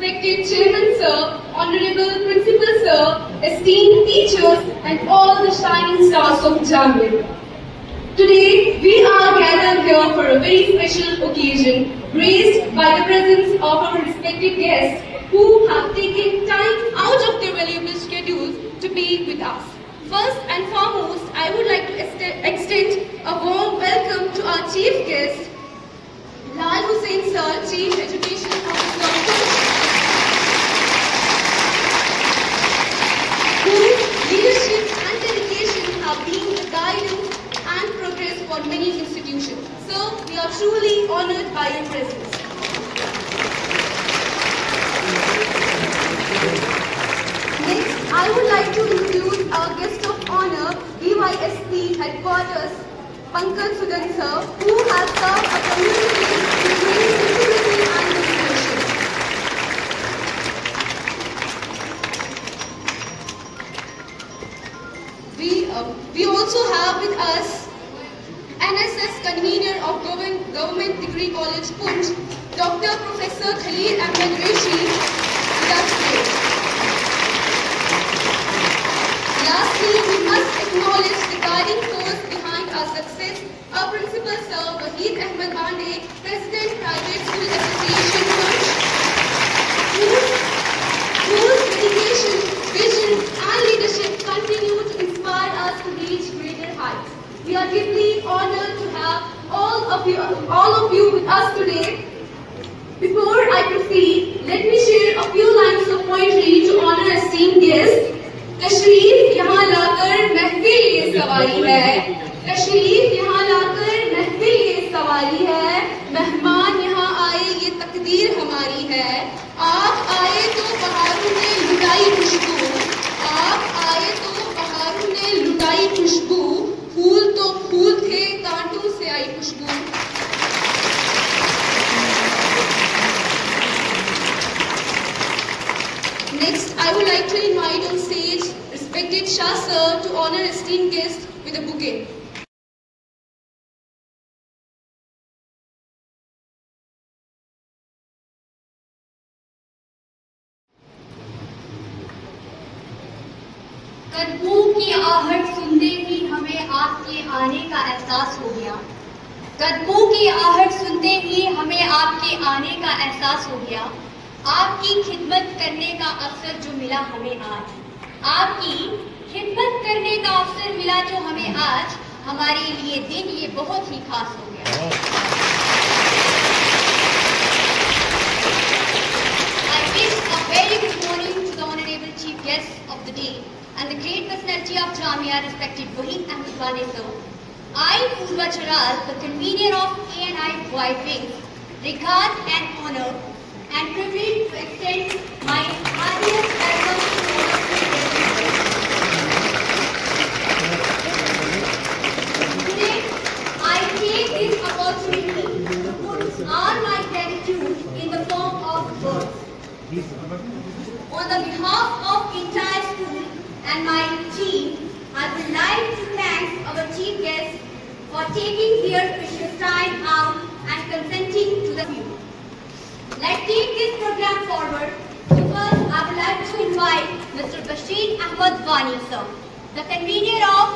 respected Chairman Sir, Honorable Principal Sir, esteemed teachers and all the shining stars of Jamia. Today, we are gathered here for a very special occasion, graced by the presence of our respected guests who have taken time out of their valuable schedules to be with us. First and foremost, I would like to extend a warm welcome to our chief guest, Lal Hussain Sir, Chief Education Officer, whose leadership and dedication have been the guidance and progress for many institutions. So, we are truly honored by your presence. Next, I would like to introduce our guest of honor, BYSP Headquarters, Pankaj Sudan Sir, who has served a community with great sensibility and dedication. We also have with us NSS convener of Government Degree College, Poonch, Dr. Professor Khalil Ahmed Reshi, with us today. Lastly, we must acknowledge the guiding force behind our success, our Principal Sir Wahid Ahmed Bande, President Private School Association, Poonch, whose dedication, vision and leadership continue to inspire us to reach greater heights. We are deeply honored to have all of you with us today. Before I proceed, let me share a few lines of poetry to honor esteemed guests. तशरीफ यहाँ लाकर महफिल ये सवारी है, तशरीफ यहाँ लाकर महफिल ये सवारी है, मेहमान यहाँ आए ये तकदीर हमारी है, आप आए तो बहारों ने लुटाई खुशबू, आप आए तो बहारों ने लुटाई खुशबू, फूल तो फूल थे कांटों से आई खुशबू। Next, I would like to invite on stage respected Shah Sir to honor esteemed guest with a bouquet. कदमों की आहट सुनते ही हमें आपके आने का एहसास हो गया। कदमों की आहट सुनते ही हमें आपके आने का एहसास हो गया। आपकी खिदमत करने का अवसर जो मिला हमें आज, आपकी खिदमत करने का अवसर मिला जो हमें आज, हमारे लिए दिन ये बहुत ही खास हो गया। I wish a very good morning to the honorable chief guest of the day and the great personality of Jamia, respected Wahid Ahmed Bande Sir. I, Purva Charal, the convener of ANI Boy Wings, regard and honor and privilege to extend my heartiest welcome to all of you. Today, I take this opportunity to put all my gratitude in the form of words. On the behalf of entire school and my team, I would like to thank our chief guests for taking their precious time out and consenting to the view. Let's take this program forward. So first, I would like to invite Mr. Bashir Ahmed Wani sir, the convener of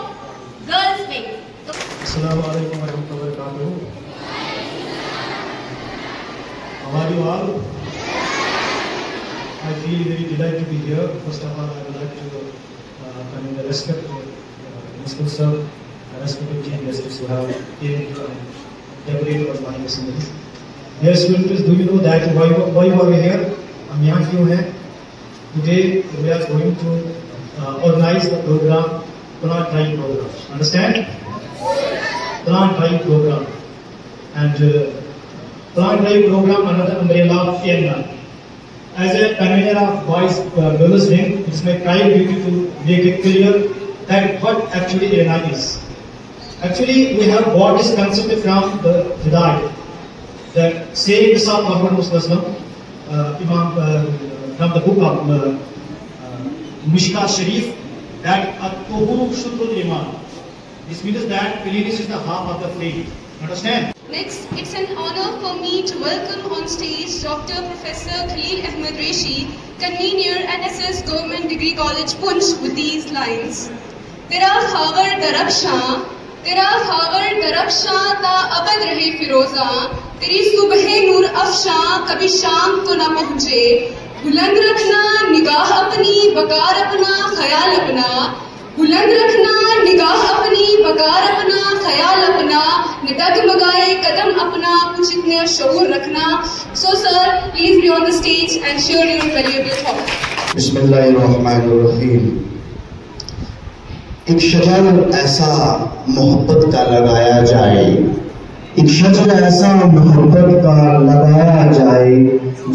Girls Wing. Assalamu alaikum warahmatullahi wabarakatuh. How are you all? I feel very delighted to be here. First of all, I would like to convey the respect to Mr. Sir, respected chief guests who have came to decorate for my assemblies. Dear students, do you know that why are we here? हम यहाँ क्यों हैं? Today we are going to organize the program, plant drying program. Understand? Plant drying program. And plant drying program under the umbrella of ANI. As a convener of Boys Girls Wing, it's my prime duty to make it clear that what actually ANI is. Actually, we have got this concept from the Hidayat. That saying this of Muhammad Muslim, Imam, from the book of Mishkat Sharif, that At-Tuhuru Shutrul Iman. This means that cleanliness is the half of the faith. Understand? Next, it's an honor for me to welcome on stage Dr. Professor Khalil Ahmed Reshi, convener NSS Government Degree College, Punch, with these lines. तेरा खावर दरख्शां ता अबद रहे फिरोजा, तेरी सुबह नूर अफशां कभी शाम तो ना पहुँचे। बुलंद रखना निगाह अपनी, वकार अपना, ख्याल अपना। बुलंद रखना निगाह अपनी, वकार अपना, ख्याल अपना। न डगमगाए कदम अपना, कुछ इतने शऊर रखना। So sir, please be on the stage and share your valuable thoughts. बिस्मिल्लाहिर्रहमानिर्रहीम। एक शजर ऐसा मोहब्बत का लगाया जाए, एक शजर ऐसा मोहब्बत का लगाया जाए,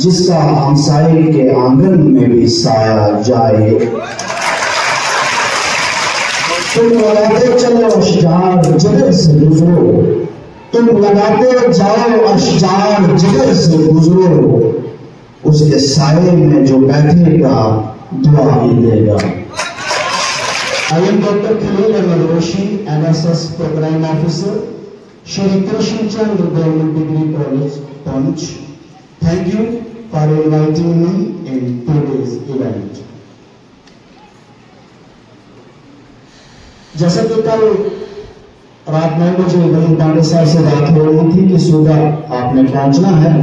जिसका हमसाये के आंगन में भी साया जाए। तुम लगाते चलो अशजार जिगर से गुजरो, तुम लगाते जाओ अशजार जिगर से गुजरो, उसके साये में जो बैठेगा दुआ ही देगा। I am Dr. Khalil Ahmed Reshi, NSS Program Officer, Shri Krishna Chandra Government Degree College, Punch. Thank you for inviting me in today's event. जैसा कि कल रात 9 बजे वही पांडे साहब से बात हो रही थी कि सुबह आपने पहुंचना है,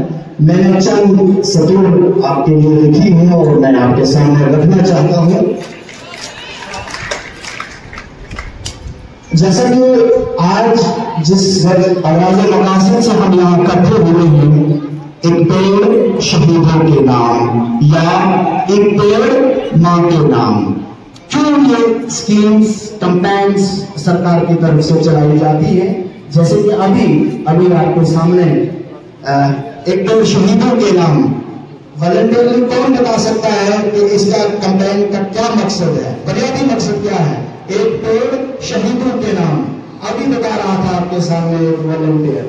मैंने चंद सतूर आपके लिए लिखी है और मैं आपके सामने रखना चाहता हूं। जैसा कि आज जिस आवाज़ मकासद से हम यहाँ इकट्ठे हुए हैं, एक पेड़ शहीदों के नाम या एक पेड़ माँ के नाम, क्यों ये स्कीम्स कैंपेन्स सरकार की तरफ से चलाई जाती है। जैसे कि अभी आपके सामने एक पेड़ शहीदों के नाम, वॉलंटियरली कौन बता सकता है कि इसका कैंपेन का क्या मकसद है, बुनियादी मकसद क्या है। एक पेड़ शहीदों के नाम अभी बता रहा था आपके सामने एक वॉलंटियर,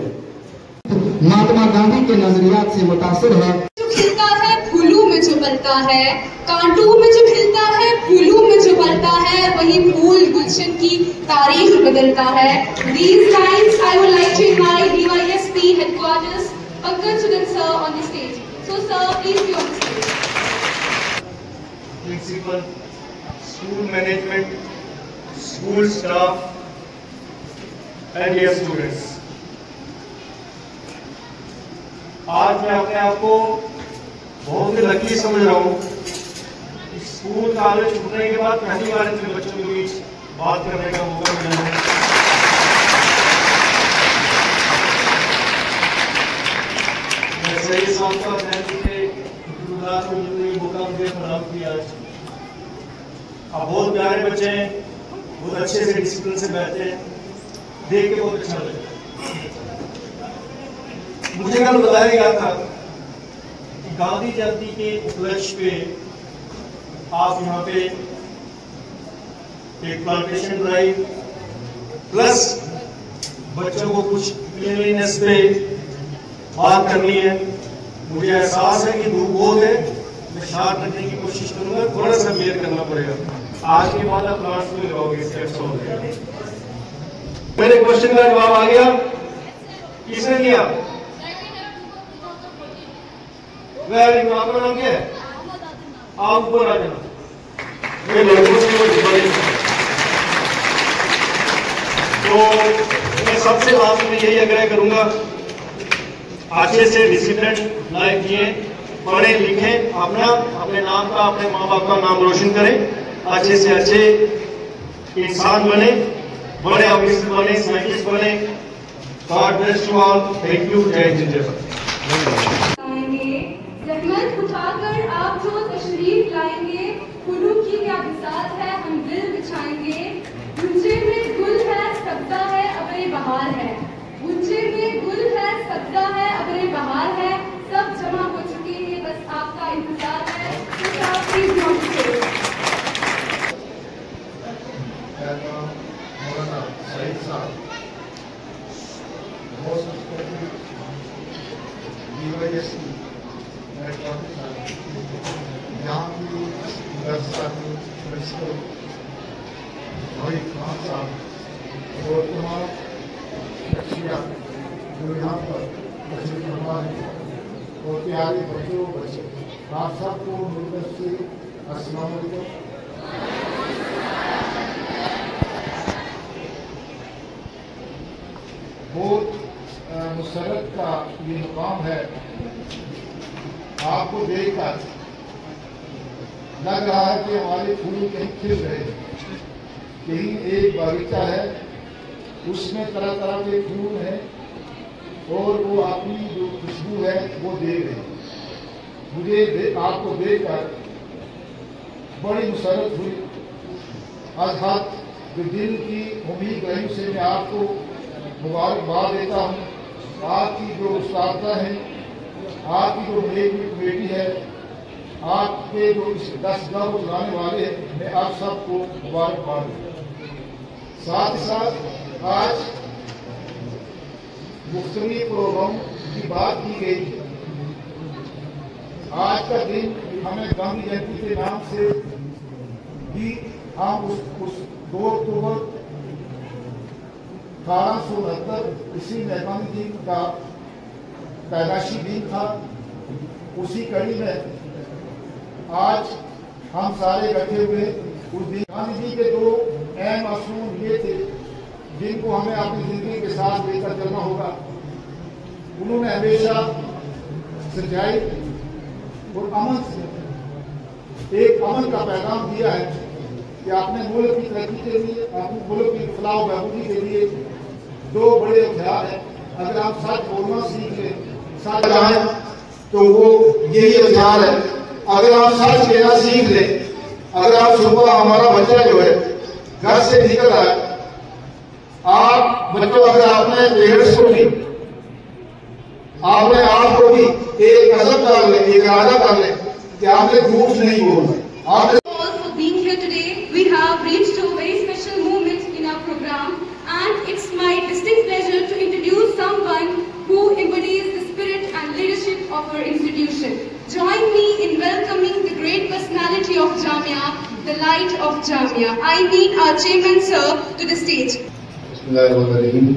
महात्मा गांधी के नजरियात से मुतासिर है। जो खिलता है फूलों में जो पलता है, कांटों में जो खिलता है, फूलों में जो पलता है, वही फूल गुलशन की तारीख बदलता है। These lines I would like to invite DYSP headquarters Pankaj Sudan sir on the stage. So sir, please be on the stage. Principal, school management, school staff and dear students, आज मैं अपने आप को बहुत ही लकी समझ रहा हूँ। School college छूटने के बाद पहली बार इतने बच्चों के बीच बात करने का मौका मिला है। मैं सही साथ के मौका मुझे फराहम किया। अब बहुत प्यारे बच्चे हैं, बहुत अच्छे से डिसिप्लिन से बैठते हैं, देख के बहुत अच्छा लगा। मुझे कल बताया गया था कि गांधी जयंती के उपलक्ष्य पे आप यहाँ पे एक प्लांटेशन ड्राइव प्लस बच्चों को कुछ क्लीनलीनेस पे बात करनी है। मुझे एहसास है कि धूप बहुत है, मैं शार्ट रखने की कोशिश करूंगा, थोड़ा सा क्लियर करना पड़ेगा। आज के बाद आप प्लांट्स में लगाओगे, इससे अच्छा हो जाएगा। मेरे क्वेश्चन का जवाब आ गया, किसने किया? Very good. आपका नाम क्या है? आप ऊपर आ जाना। मैं लड़कों से तो मैं सबसे लास्ट में यही आग्रह करूंगा, अच्छे से डिसिप्लिन लाइफ जिए, पढ़े लिखे, अपने नाम का, अपने माँ बाप का नाम रोशन करें, अच्छे से अच्छे इंसान बने, बड़े ऑफिसर बने, साइंटिस्ट बने। God bless you all. Thank you. जय हिंद, जय भारत। रहमत उठाकर आप जो तशरीफ लाएंगे, फूलों की क्या बिसात है, हम दिल बिछाएंगे। गुंजे में गुल है, सब्जा है, अबरे बहार है। गुंजे में गुल है, सब्जा है, अबरे बहार है। सब जमा हो चुके हैं, बस आपका इंतजार है। तो आप प्लीज मौलाना सईद साहब, DYSP यहाँ की प्रिंसिपल भाई खान साहब और तमाम शख्सियत जो यहाँ पर तशरीफ फरमा है और प्यारे बच्चों बच्चे आप सबको मिलकर से अस्सलाम वालेकुम। बहुत मुसरत का ये मुकाम है, आपको देखकर लग रहा है कि हमारे फूल कहीं खिल रहे हैं, कहीं एक बागीचा है उसमें तरह तरह के फूल हैं और वो अपनी जो खुशबू है वो दे रहे हैं। मुझे आपको देखकर बड़ी मुसरत हुई। आज हाथ जो दिल की उम्मीद रही से मैं आपको मुबारकबाद देता हूँ। आपकी जो उस्तादा है, आपकी जो मेरी बेटी है, आपके जो इस 10 गाँव को चलाने वाले हैं, मैं आप सबको मुबारकबाद देता हूँ। साथ ही साथ आज मुख्तलिफ प्रोग्राम की बात की गई। आज का दिन हमें गांधी जयंती के नाम से भी हम उस 2 अक्टूबर 1869 इसी में गांधी जी का पैदाइशी दिन था। उसी कड़ी में आज हम सारे इकट्ठे हुए। उस दिन गांधी जी के 2 अहम असूल ये थे जिनको हमें अपनी जिंदगी के साथ लेकर चलना होगा। उन्होंने हमेशा सच्चाई और अमन से एक अमन का पैगाम दिया है कि अपने मुल्क की तरक्की के लिए, अपने मुल्क की फलाह बहबूदी के लिए 2 बड़े हथियार हैं। अगर आप सच बोलना सीख लें, सच कहें, तो वो यही हथियार है। अगर आप सच कहना सीख लें, अगर आप सुबह हमारा बच्चा जो है घर से निकल रहा है, आप बच्चों अगर आपने पेरेंट्स को भी, आपने आपको भी एक कसम कर ले, एक इरादा कर ले कि आपने झूठ नहीं बोलना। आपने all for being here today. We have reached a very special moment in our program, and it's my distinct pleasure to introduce someone who embodies the spirit and leadership of our institution. Join me in welcoming the great personality of Jamia, the light of Jamia. I need our chairman sir to the stage. बिस्मिल्लाहिर्रहमानिर्रहीम।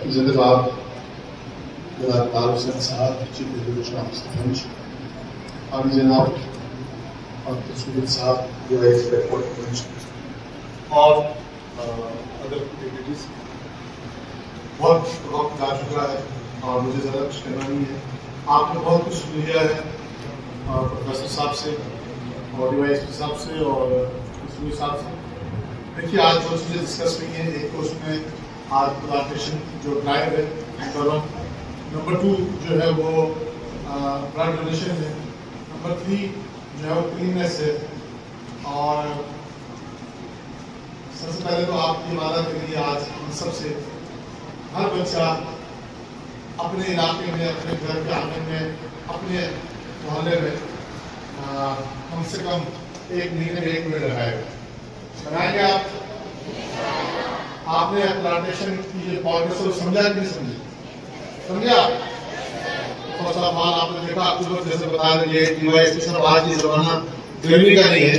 इज़्ज़त-ए-बाब जनाब तारिक हुसैन साहब, chief executive officer, और जनाब और तस्वीर साहब जो है और अदर एक्टिविटीज। बहुत वक्त जा चुका है और मुझे ज़्यादा कुछ करना नहीं है। आपने बहुत कुछ सुन लिया है प्रोफेसर साहब से और डीवाईएसपी साहब से और तस्वीर साहब से। देखिए, आज जो चीज़ें डिस्कस हुई हैं, एक तो उसमें आज प्लांटेशन जो ड्राइव है नंबर 1, नंबर 2 जो है वो ब्लड डोनेशन है, नंबर 3 जो है वो क्लीननेस है। और सबसे पहले तो आपकी वादा करिए आज हम सबसे हर बच्चा अपने इलाके में, अपने घर के आंगन में, अपने मोहल्ले में कम से कम 1 महीने में 1 पेड़ लगाएगा। बनाएंगे आप? आपने प्लांटेशन की जो प्रोग्रेस है समझा कि नहीं समझा? समझा? आपने देखा अक्टूबर जैसे बता रहे हैं डीवाईएसपी सब आज ये जमाना गर्मी का नहीं है,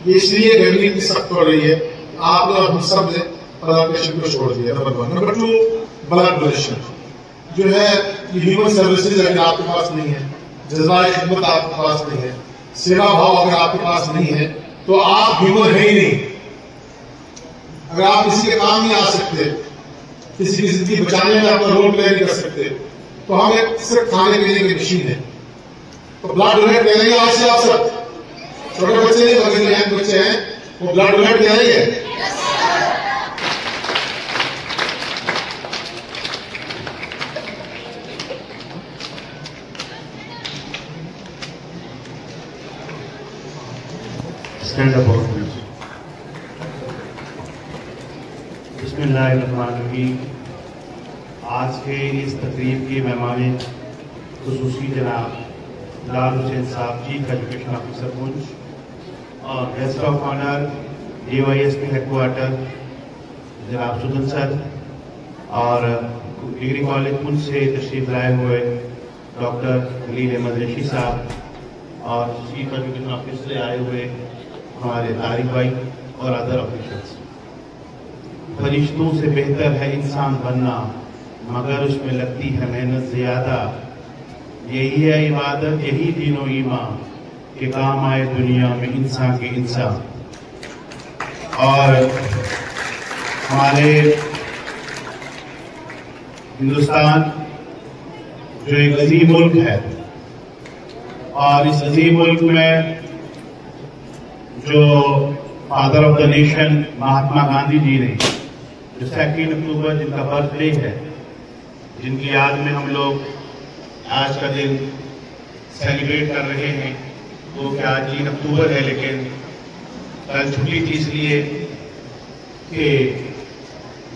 ये इसलिए गर्मी की सख्त हो रही है। आपने और हम सब ने प्लांटेशन को छोड़ दिया। नंबर 1। नंबर 2 ब्लड डोनेशन जो है ह्यूमन सर्विसेज अगर आपके पास नहीं है, जज़्बाए खिदमत आपके पास नहीं है, सेवा भाव अगर आपके पास नहीं है, तो आप ह्यूमन है ही नहीं। अगर आप किसी के काम नहीं आ सकते, किसी की जिंदगी बचाने में अपना रोल प्ले नहीं कर सकते, तो हम एक सिर्फ खाने पीने की मशीन है। तो ब्लड डोनेट करेंगे आज से आप सब, छोटे बच्चे नहीं बल्कि यंग बच्चे हैं, वो ब्लड डोनेट करेंगे। स्टैंड अप और बिस्मिल्लाहिर्रहमानिर्रहीम। आज के इस तकरीब के मेहमान खुसूसी जनाब लाल हुसैन साहब, चीफ एजुकेशन ऑफिसर पुंछ, और guest of honour DYSP headquarter जनाब सुदन सर, और डिग्री कॉलेज पुंछ से तशरीफ लाए हुए डॉक्टर खलील अहमद रेशी साहब, और चीफ एजुकेशन ऑफिसर से आए हुए हमारे तारिक भाई और अदर ऑफिसर्स। फरिश्तों से बेहतर है इंसान बनना, मगर उसमें लगती है मेहनत ज्यादा। यही है इबादत, यही दीनो ईमान के काम आए दुनिया में इंसान के इंसान। और हमारे हिंदुस्तान जो एक अजीम मुल्क है, और इस अजीम मुल्क में जो father of the nation Mahatma Gandhi ji ने जो 2 अक्टूबर जिनका बर्थडे है, जिनकी याद में हम लोग आज का दिन सेलिब्रेट कर रहे हैं, वो क्या आज 3 अक्टूबर है, लेकिन कल छुट्टी थी इसलिए कि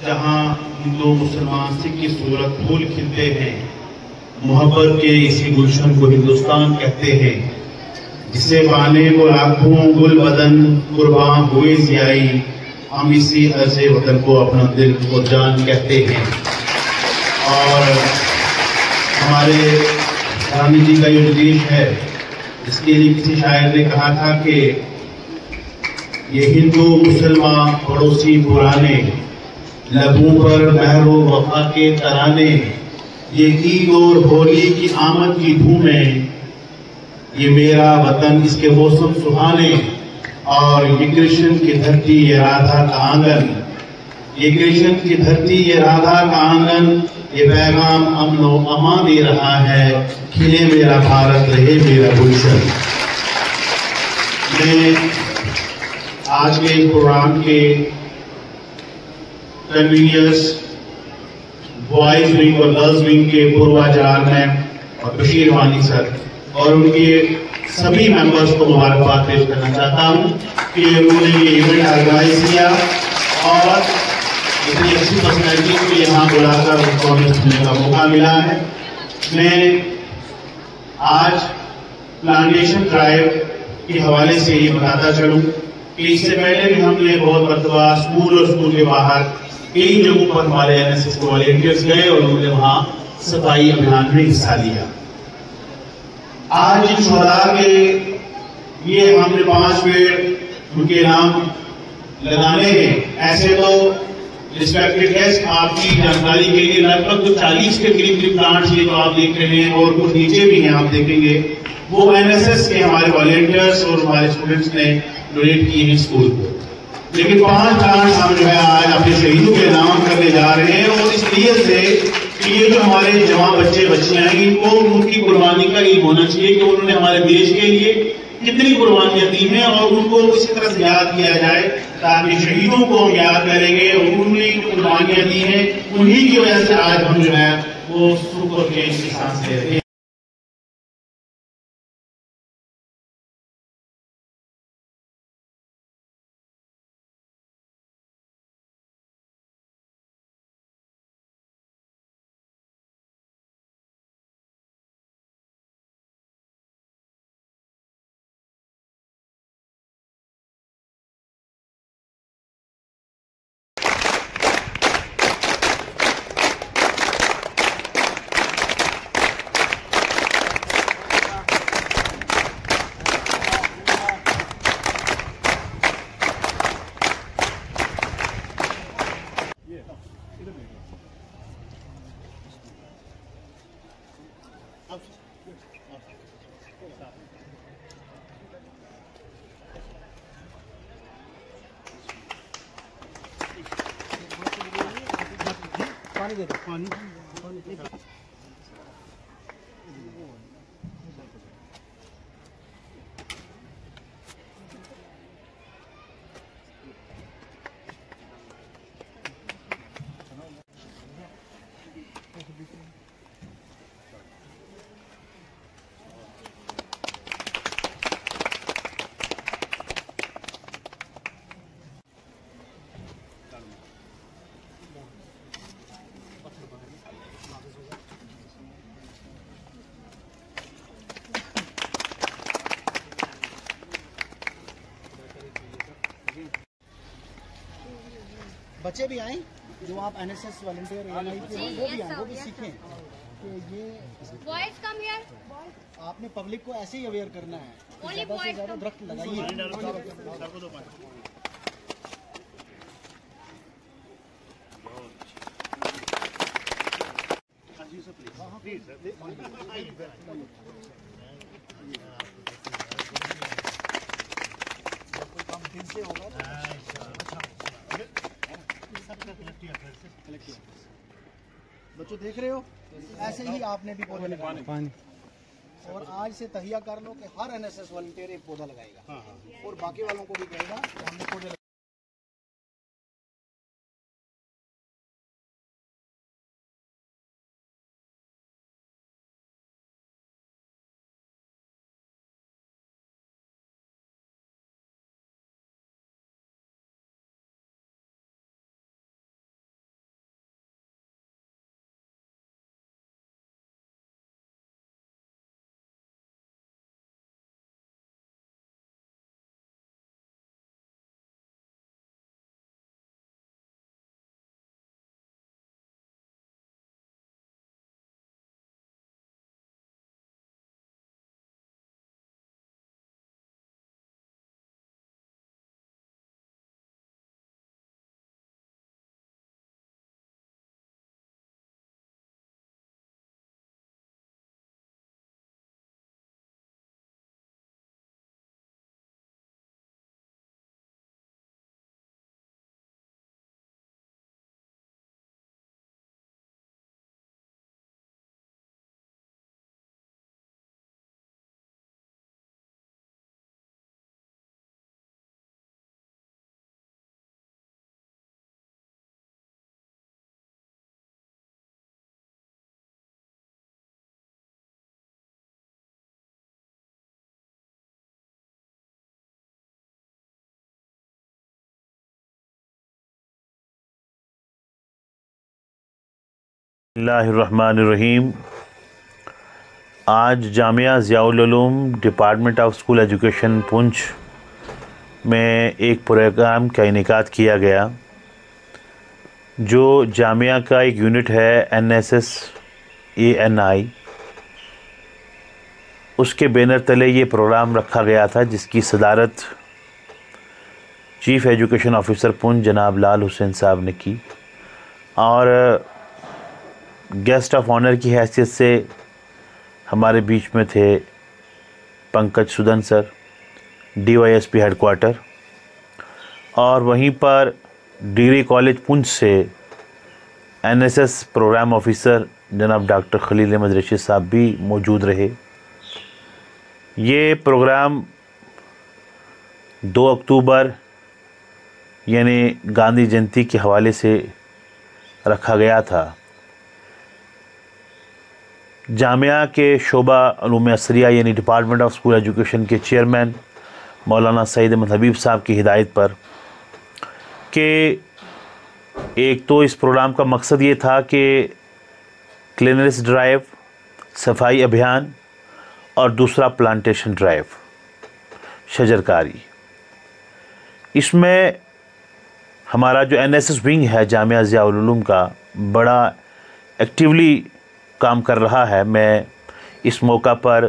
जहां हिंदू मुसलमान सिख की सूरत फूल खिलते हैं, मोहब्बत के इसी गुलशन को हिंदुस्तान कहते हैं, जिसे पाने को लाखों गुल बदन कुर्बान हुए जियाई, हम इसी अर्ज़े वतन को अपना दिल और जान कहते हैं। और हमारे गांधी जी का ये देश है, इसके लिए किसी शायर ने कहा था कि ये हिंदू मुसलमान पड़ोसी पुराने, लबों पर महरो वफा के तराने, ये ईद और होली की आमद की धूमें, ये मेरा वतन इसके मौसम सुहाने, और ये कृष्ण की धरती ये राधा का आंगन, ये कृष्ण की धरती ये राधा का आंगन, ये पैगाम अमन व अमा दे रहा है, खिले मेरा भारत रहे मेरा गुलशन। मैं आज के प्रोग्राम के कन्वीनियर्स बॉयज विंग और गर्ल्स विंग के पूर्वाचार्य हैं और बशीर वानी सर और उनके सभी मेंबर्स को मुबारकबाद पेश करना चाहता हूं कि उन्होंने ये इवेंट ऑर्गेनाइज किया और इतनी अच्छी पर्सनैलिटी को यहाँ बुलाकर उनको हमें सुनने का मौका मिला है। मैं आज प्लांटेशन ड्राइव के हवाले से ये बताता चलूं कि इससे पहले भी हमने बहुत मरतबा स्कूल और स्कूल के बाहर कई जगहों पर हमारे एनएसएस के वॉलेंटियर्स गए और उन्होंने वहां सफाई अभियान में हिस्सा लिया। आज जिन शोहदा के ये हमने 5 पेड़ उनके नाम लगाने हैं, ऐसे तो रिस्पेक्टेड गेस्ट आपकी जानकारी के लिए लगभग 40 के करीब प्लांट्स ये तो आप देख रहे हैं और कुछ नीचे भी हैं आप देखेंगे, वो एनएसएस के हमारे वॉलेंटियर्स और हमारे स्टूडेंट्स ने डोनेट किए हैं स्कूल को। लेकिन 5 प्लांट्स हम जो है आज अपने शहीदों के नाम करने जा रहे हैं और इसलिए से कि ये जो हमारे जवान बच्चे बच्चियां हैं इनको उनकी कुर्बानी का ये होना चाहिए कि उन्होंने हमारे देश के लिए कितनी कुर्बानियां दी हैं और उनको उसी तरह से याद किया जाए ताकि शहीदों को हम याद करेंगे और उन्होंने जो कुर्बानियां दी हैं उन्हीं की वजह से आज हम जो है वो सुख और चैन की सांस ले रहे हैं। पानी दे दो, पानी बच्चे भी आए जो आप एनएसएस वॉलंटियर एएनआई के हैं वो भी आए, वो भी सीखें कि ये बॉयज कम हियर। आपने पब्लिक को ऐसे ही अवेयर करना है, ज़्यादा से ज़्यादा दरख्त लगाइए। बच्चों देख रहे हो, ऐसे ही आपने भी पौधे लगाने और आज से तहिया कर लो कि हर एनएसएस वॉलंटियर एक पौधा लगाएगा और बाकी वालों को भी कहेगा कि हमने पौधे बिस्मिल्लाहिर्रहमानिर्रहीम। आज Jamia Ziaul Uloom department of school education Poonch में एक प्रोग्राम का इनेकाद किया गया, जो जामिया का एक यूनिट है NSS ANI, उसके बैनर तले ये प्रोग्राम रखा गया था, जिसकी सदारत चीफ़ एजुकेशन ऑफिसर पुंछ जनाब लाल हुसैन साहब ने की और गेस्ट ऑफ ऑनर की हैसियत से हमारे बीच में थे Pankaj Sudan sir, DYSP headquarter, और वहीं पर डिग्री कॉलेज पुंछ से NSS प्रोग्राम ऑफिसर जनाब डॉक्टर खलील अहमद रशीद साहब भी मौजूद रहे। ये प्रोग्राम 2 अक्टूबर यानी गांधी जयंती के हवाले से रखा गया था। जामिया के शोबा उलूम असरिया यानी डिपार्टमेंट ऑफ स्कूल एजुकेशन के चेयरमैन मौलाना सईद अहमद हबीब साहब की हिदायत पर कि एक तो इस प्रोग्राम का मकसद ये था कि क्लीननेस ड्राइव, सफाई अभियान, और दूसरा प्लांटेशन ड्राइव, शजरकारी। इसमें हमारा जो NSS विंग है जामिया ज़ियाउल उलूम का बड़ा एक्टिवली काम कर रहा है। मैं इस मौका पर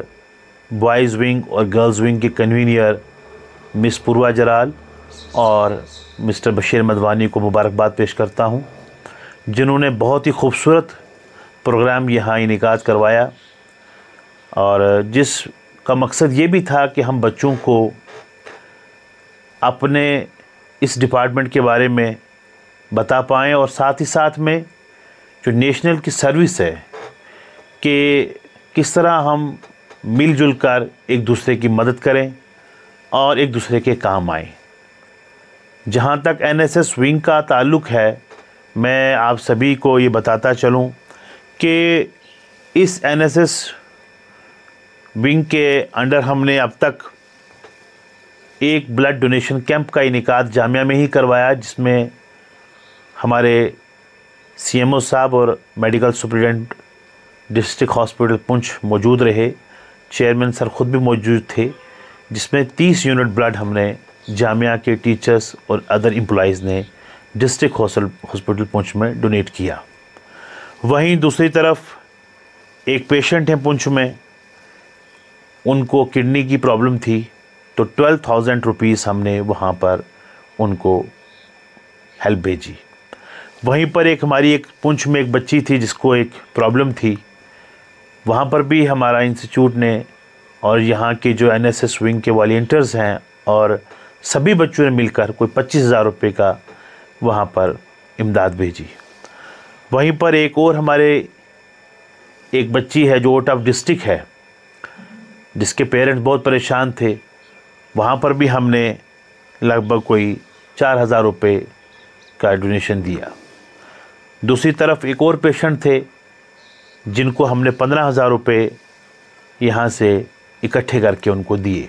बॉयज़ विंग और गर्ल्स विंग के कन्वीनियर मिस पूर्वा जलाल और मिस्टर बशीर मदवानी को मुबारकबाद पेश करता हूं, जिन्होंने बहुत ही खूबसूरत प्रोग्राम यहाँ इनेकाद करवाया और जिस का मकसद ये भी था कि हम बच्चों को अपने इस डिपार्टमेंट के बारे में बता पाएँ और साथ ही साथ में जो नेशनल की सर्विस है कि किस तरह हम मिलजुल कर एक दूसरे की मदद करें और एक दूसरे के काम आएँ। जहाँ तक NSS विंग का ताल्लुक़ है, मैं आप सभी को ये बताता चलूँ कि इस NSS विंग के अंडर हमने अब तक एक ब्लड डोनेशन कैंप का इनेकाद जामिया में ही करवाया, जिसमें हमारे CMO साहब और medical superintendent district hospital Poonch मौजूद रहे। चेयरमैन सर ख़ुद भी मौजूद थे, जिसमें 30 यूनिट ब्लड हमने जामिया के टीचर्स और अदर एम्प्लॉइज़ ने डिस्ट्रिक्ट हॉस्पिटल पुंछ में डोनेट किया। वहीं दूसरी तरफ एक पेशेंट हैं पुंछ में, उनको किडनी की प्रॉब्लम थी, तो 12,000 रुपीज़ हमने वहाँ पर उनको हेल्प भेजी। वहीं पर एक हमारी एक पुंछ में एक बच्ची थी जिसको एक प्रॉब्लम थी, वहाँ पर भी हमारा इंस्टीट्यूट ने और यहाँ के जो एनएसएस विंग के वॉलंटियर्स हैं और सभी बच्चों ने मिलकर कोई 25,000 रुपये का वहाँ पर इमदाद भेजी। वहीं पर एक और हमारे एक बच्ची है जो आउट ऑफ डिस्ट्रिक्ट है, जिसके पेरेंट्स बहुत परेशान थे, वहाँ पर भी हमने लगभग कोई 4,000 रुपये का डोनेशन दिया। दूसरी तरफ एक और पेशेंट थे जिनको हमने 15,000 रुपये यहाँ से इकट्ठे करके उनको दिए।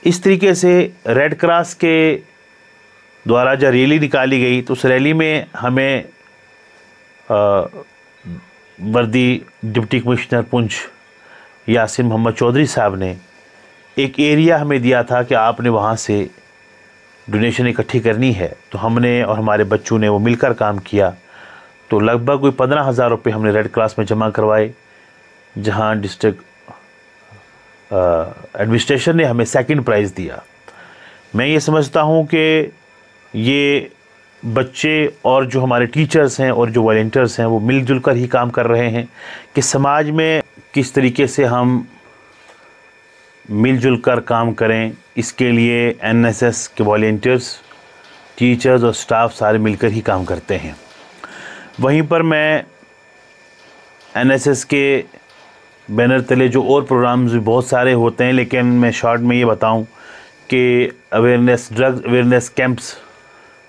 इस तरीके से रेड क्रॉस के द्वारा जब रैली निकाली गई तो उस रैली में हमें वर्दी डिप्टी कमिश्नर पुंछ यासिन मोहम्मद चौधरी साहब ने एक एरिया हमें दिया था कि आपने वहाँ से डोनेशन इकट्ठी करनी है। तो हमने और हमारे बच्चों ने वो मिलकर काम किया। तो लगभग कोई 15,000 रुपये हमने रेड क्रॉस में जमा करवाए, जहाँ डिस्ट्रिक्ट एडमिनिस्ट्रेशन ने हमें सेकंड प्राइज़ दिया। मैं ये समझता हूँ कि ये बच्चे और जो हमारे टीचर्स हैं और जो वॉलंटियर्स हैं वो मिलजुल कर ही काम कर रहे हैं कि समाज में किस तरीके से हम मिलजुल कर काम करें। इसके लिए एनएसएस के वॉलंटियर्स, टीचर्स और स्टाफ सारे मिलकर ही काम करते हैं। वहीं पर मैं एनएसएस के बैनर तले जो और प्रोग्राम्स भी बहुत सारे होते हैं, लेकिन मैं शॉर्ट में ये बताऊं कि awareness, drugs awareness camps,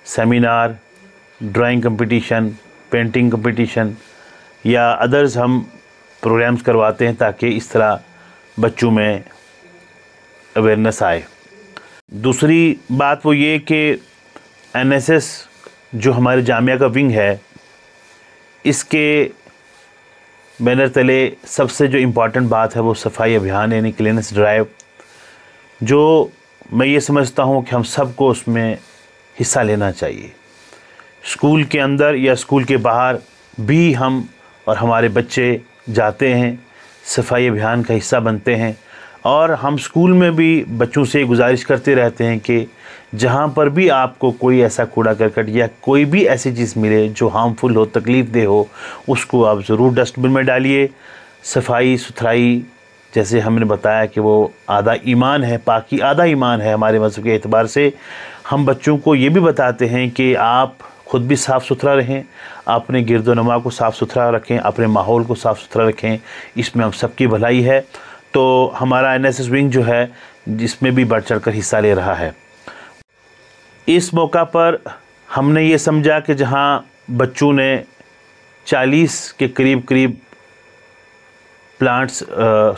seminar, drawing competition, painting competition या अदर्स हम प्रोग्राम्स करवाते हैं ताकि इस तरह बच्चों में अवेयरनेस आए। दूसरी बात वो ये कि एनएसएस जो हमारे जामिया का विंग है, इसके बैनर तले सबसे जो इम्पॉर्टेंट बात है वो सफाई अभियान यानी क्लीनेस ड्राइव, जो मैं ये समझता हूँ कि हम सबको उसमें हिस्सा लेना चाहिए। स्कूल के अंदर या स्कूल के बाहर भी हम और हमारे बच्चे जाते हैं, सफाई अभियान का हिस्सा बनते हैं और हम स्कूल में भी बच्चों से गुजारिश करते रहते हैं कि जहाँ पर भी आपको कोई ऐसा कूड़ा करकट या कोई भी ऐसी चीज़ मिले जो हार्मफुल हो, तकलीफ़ दे हो, उसको आप ज़रूर डस्टबिन में डालिए। सफाई सुथराई जैसे हमने बताया कि वो आधा ईमान है, पाकी आधा ईमान है हमारे मज़हब के एतबार से। हम बच्चों को ये भी बताते हैं कि आप ख़ुद भी साफ़ सुथरा रहें, अपने गिरदोनमा को साफ़ सुथरा रखें, अपने माहौल को साफ़ सुथरा रखें, इसमें हम सबकी भलाई है। तो हमारा एनएसएस विंग जो है जिसमें भी बढ़ चढ़ कर हिस्सा ले रहा है। इस मौका पर हमने ये समझा कि जहाँ बच्चों ने 40 के करीब प्लांट्स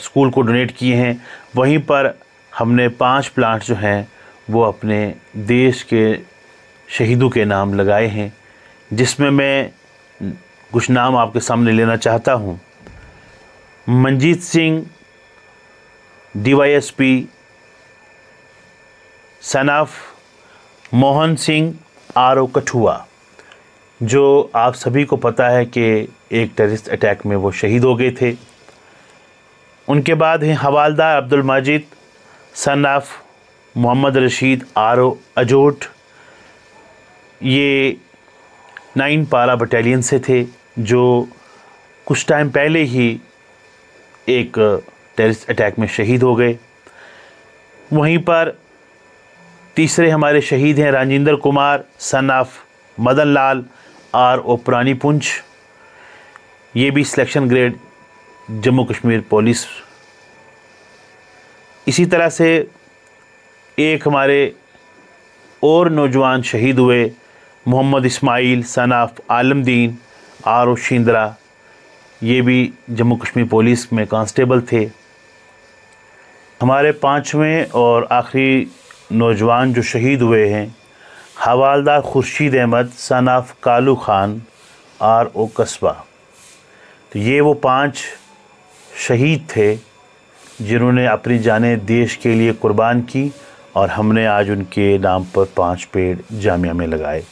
स्कूल को डोनेट किए हैं, वहीं पर हमने 5 प्लांट जो हैं वो अपने देश के शहीदों के नाम लगाए हैं, जिसमें मैं कुछ नाम आपके सामने लेना चाहता हूँ। Manjeet Singh DYSP, son of Mohan Singh RO Kathua, जो आप सभी को पता है कि एक टेररिस्ट अटैक में वो शहीद हो गए थे। उनके बाद हैं Havildar Abdul Majid, son of Mohammad Rashid RO Ajot. ये 9 पारा बटालियन से थे जो कुछ टाइम पहले ही एक टेररिस्ट अटैक में शहीद हो गए। वहीं पर तीसरे हमारे शहीद हैं Rajinder Kumar, son of Madan Lal RO पुरानी पुंछ। ये भी selection grade Jammu Kashmir police. इसी तरह से एक हमारे और नौजवान शहीद हुए, Mohammad Ismail, son of Alamdin RO शिंदरा। ये भी जम्मू कश्मीर पुलिस में कांस्टेबल थे। हमारे 5वें और आखिरी नौजवान जो शहीद हुए हैं, Havildar Khurshid Ahmad, son of Kalu Khan RO Kasba. तो ये वो 5 शहीद थे जिन्होंने अपनी जानें देश के लिए कुर्बान की और हमने आज उनके नाम पर 5 पेड़ जामिया में लगाए।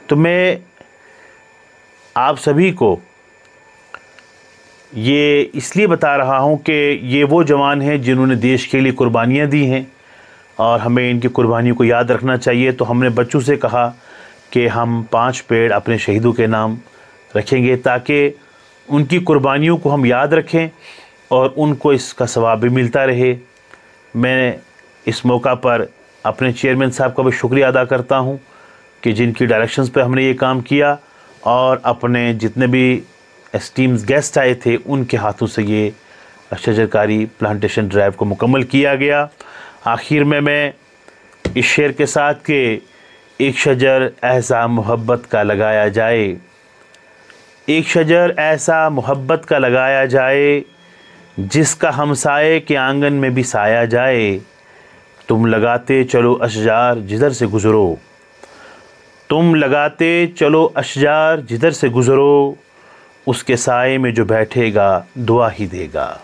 तो मैं आप सभी को ये इसलिए बता रहा हूँ कि ये वो जवान हैं जिन्होंने देश के लिए कुर्बानियाँ दी हैं और हमें इनकी कुर्बानियों को याद रखना चाहिए। तो हमने बच्चों से कहा कि हम 5 पेड़ अपने शहीदों के नाम रखेंगे ताकि उनकी कुर्बानियों को हम याद रखें और उनको इसका सवाब भी मिलता रहे। मैं इस मौका पर अपने चेयरमैन साहब का भी शुक्रिया अदा करता हूं कि जिनकी डायरेक्शंस पे हमने ये काम किया और अपने जितने भी एस्टीम्स गेस्ट आए थे उनके हाथों से ये शजरकारी प्लांटेशन ड्राइव को मुकम्मल किया गया। आखिर में मैं इस शेर के साथ के एक शजर ऐसा मोहब्बत का लगाया जाए, एक शजर ऐसा मोहब्बत का लगाया जाए जिसका हमसाये के आंगन में भी साया जाए। तुम लगाते चलो अशजार जिधर से गुज़रो, तुम लगाते चलो अशजार जिधर से गुज़रो, उसके साए में जो बैठेगा दुआ ही देगा।